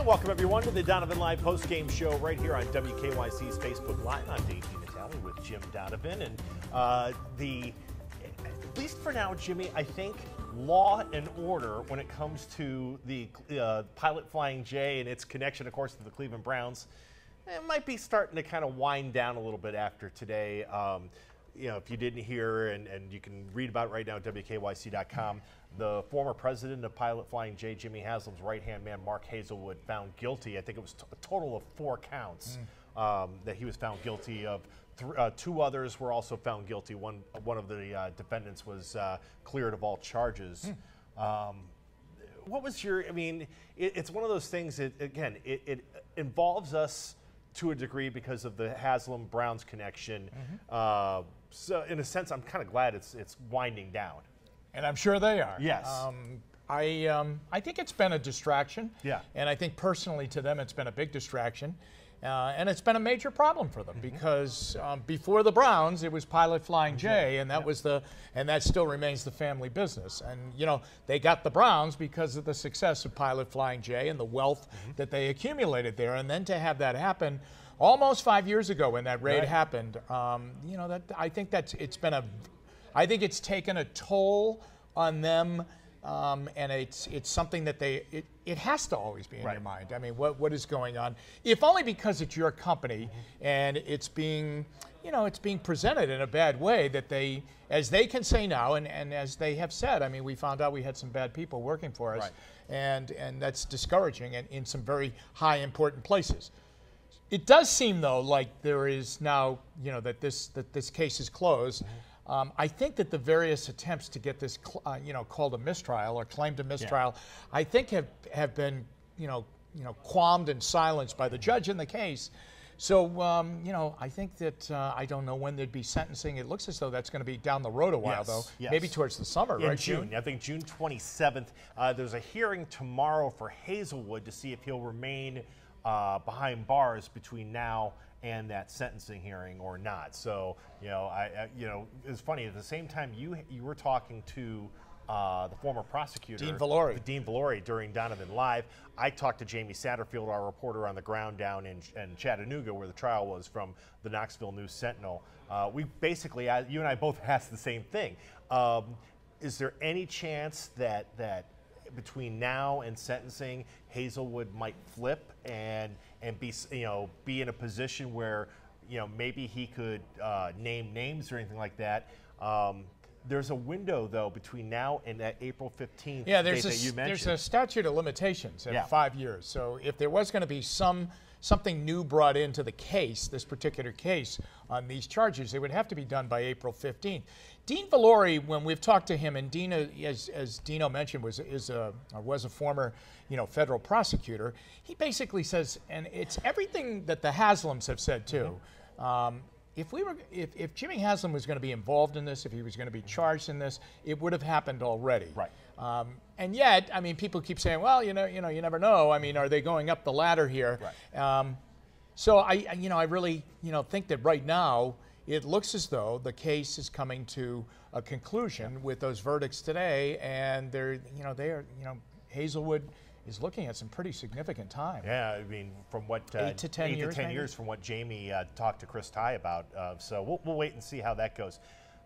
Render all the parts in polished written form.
And welcome, everyone, to the Donovan Live postgame show right here on WKYC's Facebook Live. I'm Dave DiNatale with Jim Donovan. And at least for now, Jimmy, I think law and order when it comes to the Pilot Flying J and its connection, of course, to the Cleveland Browns, it might be starting to kind of wind down a little bit after today. You know, if you didn't hear, and you can read about it right now at WKYC.com, the former president of Pilot Flying J, Jimmy Haslam's right-hand man, Mark Hazelwood, found guilty. I think it was a total of 4 counts that he was found guilty of. 2 others were also found guilty. One of the defendants was cleared of all charges. What was your, I mean, it's one of those things that, again, it involves us to a degree because of the Haslam-Browns connection. So in a sense, I'm kind of glad it's winding down. And I'm sure they are. Yes. I think it's been a distraction. Yeah. And I think personally to them, it's been a big distraction. And it's been a major problem for them because before the Browns, it was Pilot Flying J, and that was and that still remains the family business. And you know, they got the Browns because of the success of Pilot Flying J and the wealth that they accumulated there. And then to have that happen almost 5 years ago when that raid happened, you know, I think I think it's taken a toll on them. And it's something that it has to always be in your mind. I mean, what is going on? If only because it's your company and it's being, you know, it's being presented in a bad way that they, as they can say now, and as they have said, I mean, we found out we had some bad people working for us, and that's discouraging and in some very high important places. It does seem though like there is now, you know, that this case is closed. I think that the various attempts to get this, you know, called a mistrial or claimed a mistrial, I think have been, you know, qualmed and silenced by the judge in the case. So, you know, I think that I don't know when there'd be sentencing. It looks as though that's going to be down the road a while, though. Yes. Maybe towards the summer, right? June. I think June 27th. There's a hearing tomorrow for Hazelwood to see if he'll remain behind bars between now and that sentencing hearing or not. So, you know, you know, it's funny. At the same time, you were talking to the former prosecutor, Dean Valori, during Donovan Live. I talked to Jamie Satterfield, our reporter on the ground down in Chattanooga, where the trial was, from the Knoxville News Sentinel. We basically, you and I both asked the same thing. Is there any chance that between now and sentencing, Hazelwood might flip and be, you know, be in a position where, you know, maybe he could name names or anything like that? There's a window, though, between now and that April 15th date that you mentioned. There's a statute of limitations at 5 years. So if there was going to be something new brought into the case, this particular case on these charges, it would have to be done by April 15th. Dean Valori, when we've talked to him, and Dean, as Dino mentioned, was a former, you know, federal prosecutor. He basically says, and it's everything that the Haslams have said too. If Jimmy Haslam was going to be involved in this, if he was going to be charged in this, it would have happened already. Right. And yet, I mean, people keep saying, well, you never know. I mean, are they going up the ladder here? Right. So I really, you know, think that right now it looks as though the case is coming to a conclusion with those verdicts today, and Hazelwood is looking at some pretty significant time. Yeah, I mean, from what 8 to 10 years from what Jamie talked to Chris Ty about. So we'll wait and see how that goes.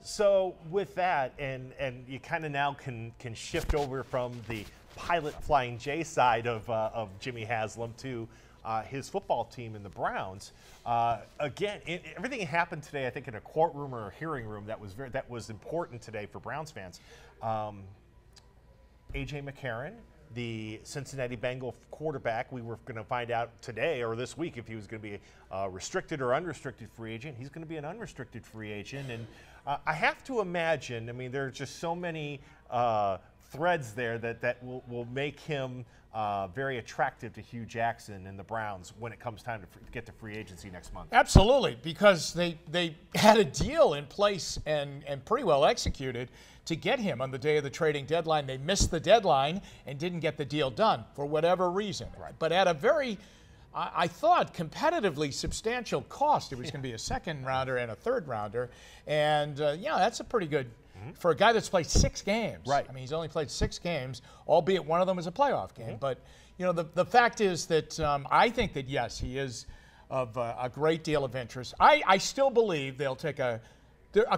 So with that, and you kind of now can shift over from the Pilot Flying J side of Jimmy Haslam to his football team and the Browns. Again, everything happened today, I think, in a courtroom or a hearing room that was important today for Browns fans. A.J. McCarron, the Cincinnati Bengal quarterback, we were going to find out today or this week if he was going to be a restricted or unrestricted free agent. He's going to be an unrestricted free agent. And I have to imagine, I mean, there are just so many threads there that will make him very attractive to Hugh Jackson and the Browns when it comes time to get to free agency next month. Absolutely, because they had a deal in place and pretty well executed to get him on the day of the trading deadline. They missed the deadline and didn't get the deal done for whatever reason. Right. But at a very, I thought, competitively substantial cost. It was going to be a second rounder and a third rounder. And, yeah, that's a pretty good, for a guy that's played 6 games. Right. I mean, he's only played 6 games, albeit one of them was a playoff game. But, You know, the fact is that I think that, yes, he is of a great deal of interest. I still believe they'll take a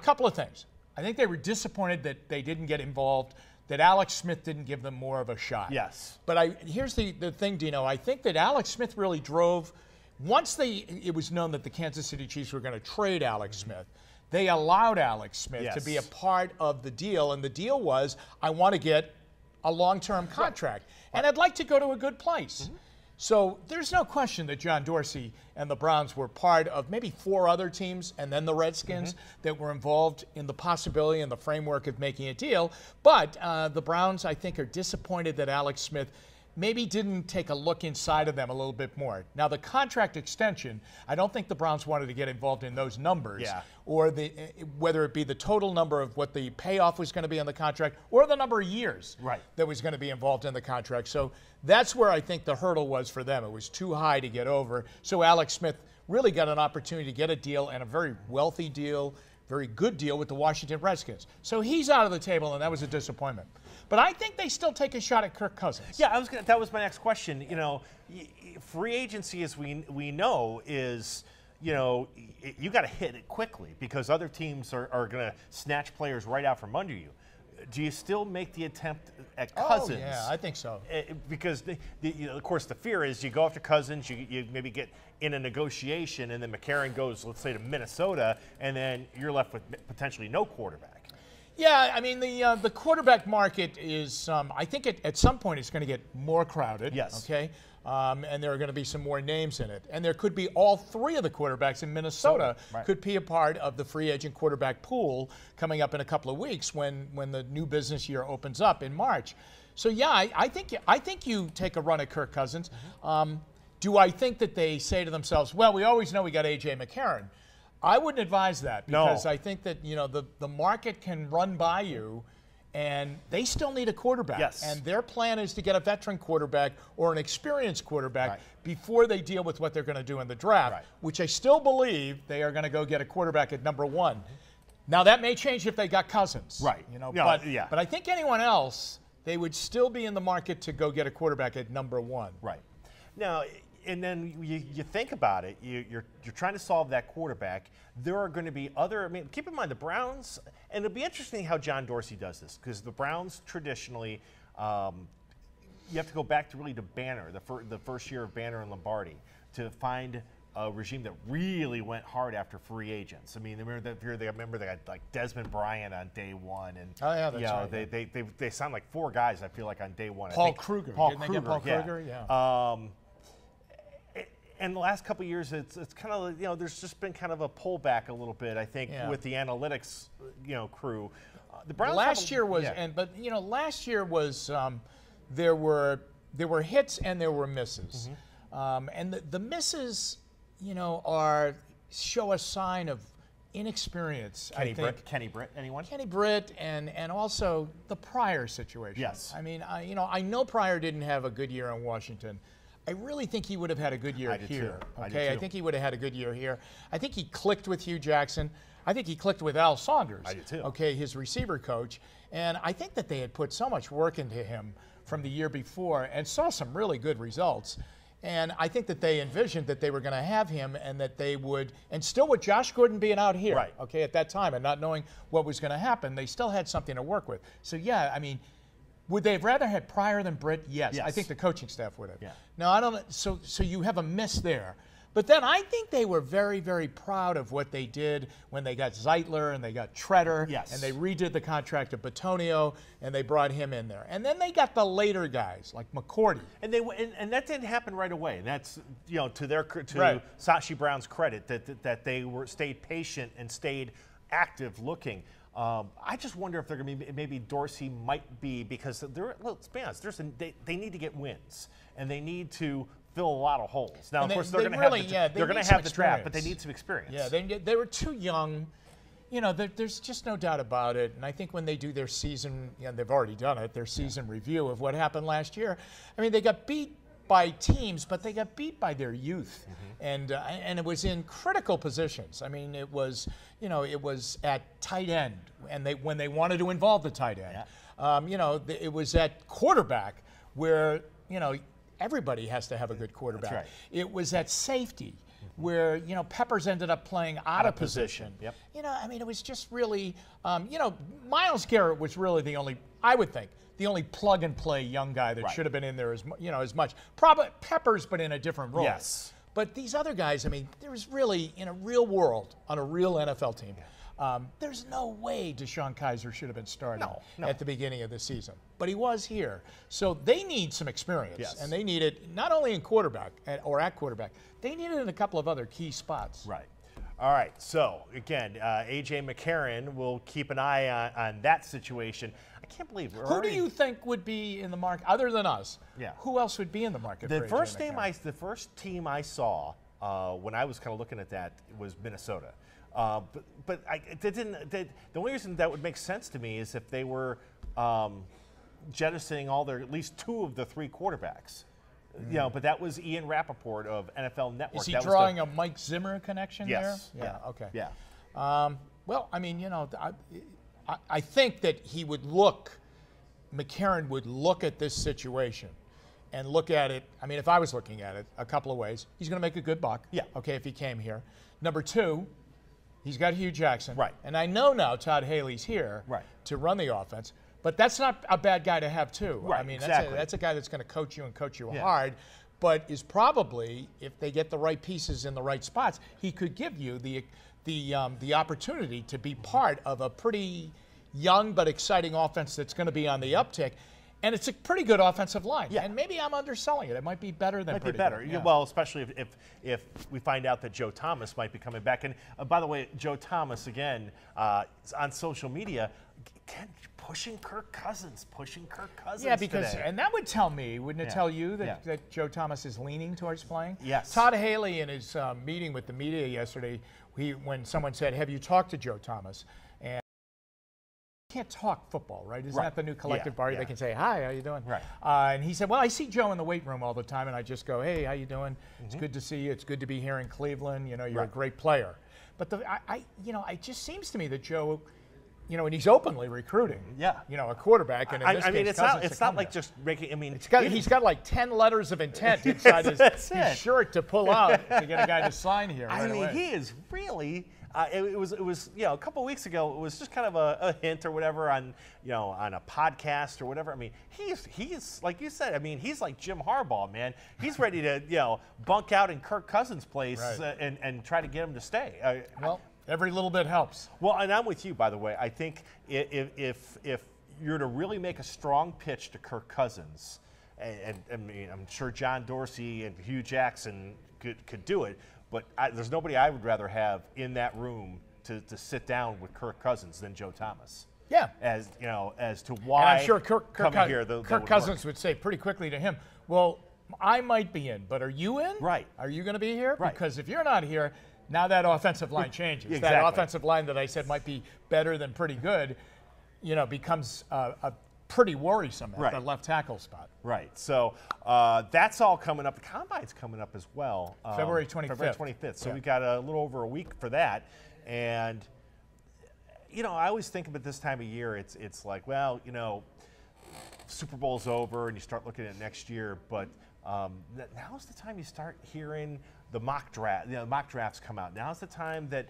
couple of things. I think they were disappointed that they didn't get involved, that Alex Smith didn't give them more of a shot. Yes. But here's the thing, Dino. I think that Alex Smith really drove, once it was known that the Kansas City Chiefs were going to trade Alex Smith, they allowed Alex Smith to be a part of the deal. And the deal was, I want to get a long-term contract. Right. And I'd like to go to a good place. Mm-hmm. So there's no question that John Dorsey and the Browns were part of maybe 4 other teams and then the Redskins that were involved in the possibility and the framework of making a deal. But the Browns, I think, are disappointed that Alex Smith maybe didn't take a look inside of them a little bit more. Now, the contract extension, I don't think the Browns wanted to get involved in those numbers, or whether it be the total number of what the payoff was going to be on the contract or the number of years that was going to be involved in the contract. So that's where I think the hurdle was for them. It was too high to get over. So Alex Smith really got an opportunity to get a deal, and a very wealthy deal, very good deal with the Washington Redskins. So he's out of the table, and that was a disappointment. But I think they still take a shot at Kirk Cousins. Yeah, that was my next question. You know, free agency, as we know, is, you know, you got to hit it quickly because other teams are going to snatch players right out from under you. Do you still make the attempt at Cousins? Oh, yeah, I think so. Because, of course, the fear is you go after Cousins, you maybe get in a negotiation, and then McCarron goes, let's say, to Minnesota, and then you're left with potentially no quarterback. Yeah, I mean, the quarterback market is, I think at some point it's going to get more crowded. Yes. Okay? And there are going to be some more names in it. And there could be all 3 of the quarterbacks in Minnesota could be a part of the free agent quarterback pool coming up in a couple of weeks when the new business year opens up in March. So, yeah, I think you take a run at Kirk Cousins. Do I think that they say to themselves, well, we always know we got A.J. McCarron? I wouldn't advise that because I think that, you know, the market can run by you, and they still need a quarterback. Yes. And their plan is to get a veteran quarterback or an experienced quarterback before they deal with what they're going to do in the draft, which I still believe they are going to go get a quarterback at number 1. Now, that may change if they got Cousins. You know, but I think anyone else, they would still be in the market to go get a quarterback at number 1. Right. Now, and then you think about it, you're trying to solve that quarterback. There are going to be other, I mean, keep in mind the Browns, and it'll be interesting how John Dorsey does this, because the Browns traditionally, you have to go back to really to Banner, the first year of Banner and Lombardi, to find a regime that really went hard after free agents. I mean, remember they had like Desmond Bryant on day 1, and right. They signed like 4 guys, I feel like, on day 1. Paul Kruger. Didn't they get Paul Kruger? Yeah. And the last couple of years, it's kind of, you know, there's just been kind of a pullback a little bit, I think, with the analytics, you know, crew. The Browns last year was, but you know, last year was there were hits and there were misses, and the misses, you know, show a sign of inexperience. Kenny Britt, anyone? Kenny Britt, and also the Pryor situation. Yes. I mean, you know, I know Pryor didn't have a good year in Washington. I really think he would have had a good year here. Okay, I think he would have had a good year here. I think he clicked with Hugh Jackson. I think he clicked with Al Saunders. I do too. Okay, his receiver coach. And I think that they had put so much work into him from the year before and saw some really good results. And I think that they envisioned that they were going to have him and that they would, and still with Josh Gordon being out here, okay, at that time and not knowing what was going to happen, they still had something to work with. So, yeah, I mean, would they have rather had Pryor than Britt? Yes. I think the coaching staff would have. Yeah. Now, I don't. So you have a miss there. But then I think they were very, very proud of what they did when they got Zeitler and they got Treader. Yes. And they redid the contract of Batonio and they brought him in there. And then they got the later guys like McCourty. And that didn't happen right away. That's, you know, to Sashi Brown's credit that they stayed patient and stayed active looking. I just wonder if they're going to be, maybe Dorsey might be, because let's be honest, they need to get wins and they need to fill a lot of holes. Now, of course, they're going to have the draft, but they need some experience. Yeah, they were too young. You know, there's just no doubt about it. And I think when they do their season, and they've already done it, their season review of what happened last year, I mean, they got beat by teams, but they got beat by their youth, and it was in critical positions. I mean, it was, you know, it was at tight end, and when they wanted to involve the tight end, you know, it was at quarterback where, you know, everybody has to have a good quarterback. That's right. It was at safety where, you know, Peppers ended up playing out of position. Yep. You know, I mean, it was just really, you know, Myles Garrett was really the only, I would think, the only plug-and-play young guy that should have been in there as, you know, as much. Probably Peppers, but in a different role. Yes. But these other guys, I mean, there was really, in a real world, on a real NFL team, there's no way Deshaun Kaiser should have been starting at the beginning of the season. But he was here. So they need some experience. Yes. And they need it not only in quarterback or at quarterback, they need it in a couple of other key spots. Right. All right. So, again, A.J. McCarron will keep an eye on that situation. I can't believe we're Who do you think would be in the market, other than us? Yeah. Who else would be in the market The for first A.J. McCarron? the first team I saw when I was kind of looking at that was Minnesota. But the only reason that would make sense to me is if they were jettisoning at least 2 of the 3 quarterbacks. You know, but that was Ian Rappaport of NFL Network. Is he drawing a Mike Zimmer connection there? Yeah. Okay. Yeah. Well, I mean, you know, I think that McCarron would look at this situation and look at it. I mean, if I was looking at it, a couple of ways. He's going to make a good buck. Yeah. Okay, if he came here. Number 2, he's got Hugh Jackson. Right. And I know now Todd Haley's here to run the offense. But that's not a bad guy to have, too. Right, I mean, exactly. that's a guy that's going to coach you and coach you hard, but is probably, if they get the right pieces in the right spots, he could give you the opportunity to be part of a pretty young but exciting offense that's going to be on the uptick. And it's a pretty good offensive line. Yeah. And maybe I'm underselling it. It might be better than pretty good. Yeah. Well, especially if we find out that Joe Thomas might be coming back. And by the way, Joe Thomas, again, is on social media, pushing Kirk Cousins Yeah, because, today. and that would tell me, wouldn't it tell you that Joe Thomas is leaning towards playing? Yes. Todd Haley, in his meeting with the media yesterday, when someone said, have you talked to Joe Thomas? And can't talk football, right? Isn't that the new collective barrier? They can say, hi, how you doing? Right. And he said, well, I see Joe in the weight room all the time, and I just go, hey, how you doing? It's good to see you. It's good to be here in Cleveland. You know, you're a great player. But it just seems to me that Joe, you know, and he's openly recruiting. Yeah. You know, a quarterback. And in this case, it's not like just making. I mean, he's got like 10 letters of intent inside his shirt to pull out to get a guy to sign here. I mean, he is really. It was you know, a couple of weeks ago. It was just kind of a hint or whatever on a podcast or whatever. I mean, he's like you said. I mean, he's like Jim Harbaugh, man. He's ready to bunk out in Kirk Cousins' place and try to get him to stay. Well, every little bit helps. Well, and I'm with you, by the way. I think if you're to really make a strong pitch to Kirk Cousins, and I mean, I'm sure John Dorsey and Hugh Jackson could do it. But there's nobody I would rather have in that room to sit down with Kirk Cousins than Joe Thomas. Yeah. As to why. And I'm sure Kirk Cousins work. would say pretty quickly to him, well, I might be in, but are you in? Right. Are you going to be here? Right. Because if you're not here, now that offensive line changes. Exactly. That offensive line that I said might be better than pretty good, becomes a pretty worrisome at the left tackle spot. Right. So that's all coming up. The Combine's coming up as well. February 25th. February 25th. So we've got a little over a week for that. And, I always think about this time of year, it's like, well, Super Bowl's over and you start looking at next year. But now's the time you start hearing the mock draft. The mock drafts come out. Now's the time that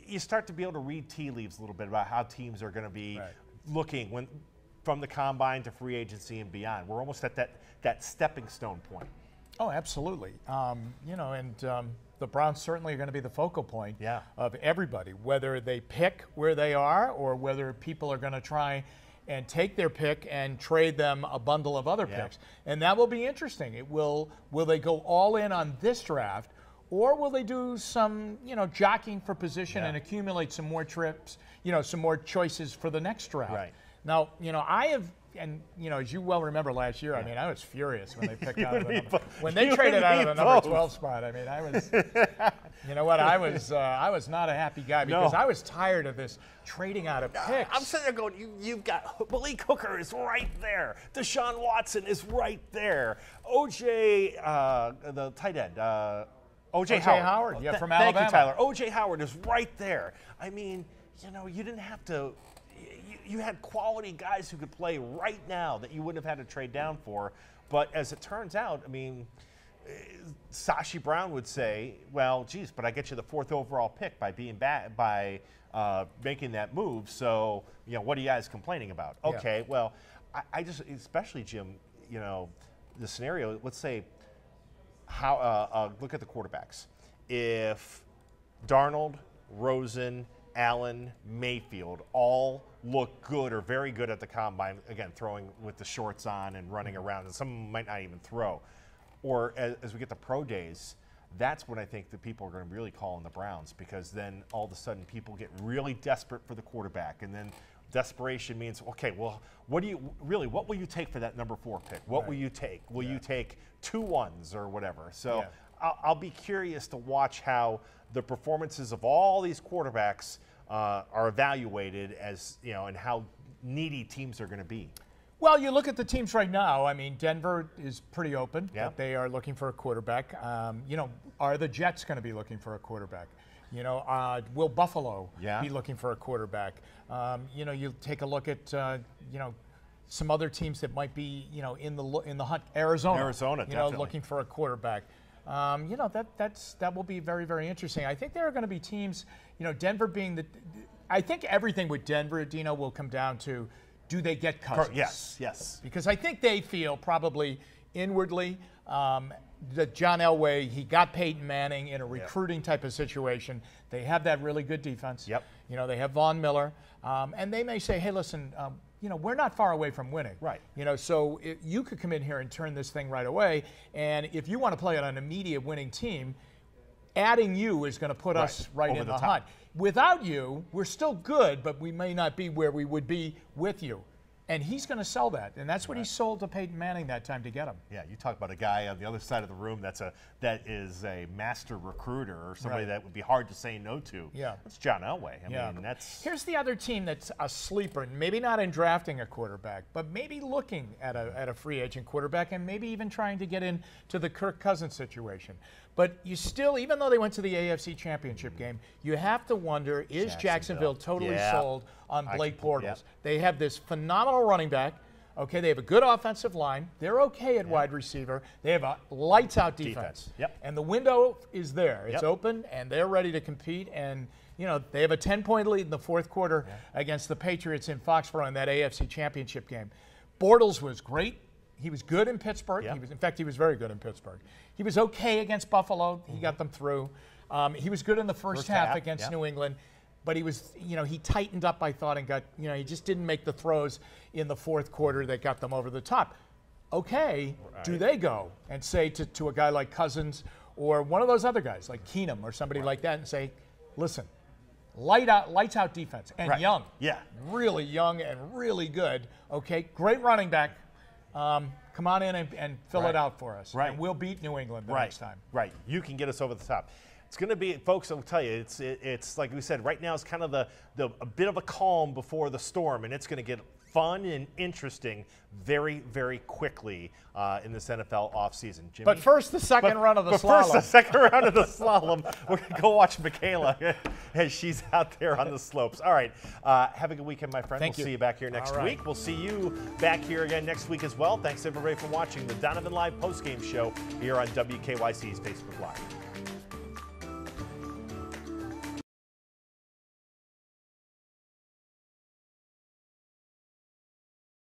you start to be able to read tea leaves a little bit about how teams are going to be looking from the Combine to free agency and beyond. We're almost at that stepping stone point. Oh, absolutely. The Browns certainly are going to be the focal point of everybody, whether they pick where they are or whether people are going to try and take their pick and trade them a bundle of other picks. And that will be interesting. Will they go all in on this draft, or will they do some, jockeying for position and accumulate some more trips, some more choices for the next draft? Right. Now, I have, and as you well remember last year, I mean, I was furious when they picked out of the number, when they traded out of the number 12 spot. I mean, I was, I was not a happy guy because I was tired of this trading out of picks. I'm sitting there going, you've got Malik Hooker is right there, Deshaun Watson is right there, OJ, the tight end, OJ Howard. From Alabama. Thank you, Tyler. OJ Howard is right there. I mean, you didn't have to. You had quality guys who could play right now that you wouldn't have had to trade down for, But as it turns out, I mean, Sashi Brown would say, well, geez, but I get you the 4th overall pick by being by making that move. So, you know, what are you guys complaining about? Yeah. Okay, well, I just, especially Jim, you know, the scenario, let's say, how look at the quarterbacks. If Darnold, Rosen, Allen, Mayfield all look good or very good at the combine, again, throwing with the shorts on and running around, and some might not even throw. Or as we get to pro days, that's when I think that people are going to really call on the Browns, because then all of a sudden people get really desperate for the quarterback, and then desperation means, okay, well, what will you take for that number 4 pick? What will you take? Will you take 2 1s or whatever? So I'll be curious to watch how the performances of all these quarterbacks are evaluated, as you know, and how needy teams are going to be. Well, you look at the teams right now. I mean, Denver is pretty open. Yeah. That they are looking for a quarterback. You know, are the Jets going to be looking for a quarterback? You know, will Buffalo be looking for a quarterback? You know, you take a look at you know, some other teams that might be, you know, in the hunt. Arizona, you know, looking for a quarterback. You know, that will be very, very interesting. I think there are going to be teams. You know, Denver being I think everything with Denver, Dino, will come down to, do they get Cousins? Yes, yes. Because I think they feel probably inwardly that John Elway, he got Peyton Manning in a recruiting type of situation. They have that really good defense. Yep. You know, they have Von Miller. And they may say, hey, listen, you know, we're not far away from winning. Right. You know, so you could come in here and turn this thing right away. And if you want to play on an immediate winning team, adding you is going to put us right in the hunt. Without you, we're still good, but we may not be where we would be with you. And he's going to sell that, and that's what he sold to Peyton Manning that time to get him. Yeah, you talk about a guy on the other side of the room that is a master recruiter, or somebody that would be hard to say no to. Yeah, that's John Elway. I mean, that's. Here's the other team that's a sleeper, maybe not in drafting a quarterback, but maybe looking at a free agent quarterback, and maybe even trying to get into the Kirk Cousins situation. But you still, even though they went to the AFC Championship game, you have to wonder, is Jacksonville totally sold on Blake Bortles? They have this phenomenal running back. Okay, they have a good offensive line. They're okay at wide receiver. They have a lights-out defense. And the window is there. It's open, and they're ready to compete. And, you know, they have a 10-point lead in the 4th quarter against the Patriots in Foxborough in that AFC Championship game. Bortles was great. He was good in Pittsburgh. In fact, he was very good in Pittsburgh. He was okay against Buffalo. He got them through. He was good in the first half against New England. But he was, you know, he tightened up, I thought, and got, you know, he just didn't make the throws in the 4th quarter that got them over the top. Okay, do they go and say to a guy like Cousins or one of those other guys like Keenum or somebody like that and say, listen, lights out defense and young. Really young and really good. Okay, great running back. Come on in and fill it out for us. And we'll beat New England the next time. You can get us over the top. It's going to be, folks, I'll tell you, it's like we said, right now it's kind of a bit of a calm before the storm, and it's going to get fun and interesting very, very quickly in this NFL offseason. Jimmy? But first, the second round of the slalom. First, the second round of the slalom. We're going to go watch Michaela as she's out there on the slopes. All right. Have a good weekend, my friend. We'll see you back here next week. We'll see you back here again next week as well. Thanks, everybody, for watching the Donovan Live postgame show here on WKYC's Facebook Live.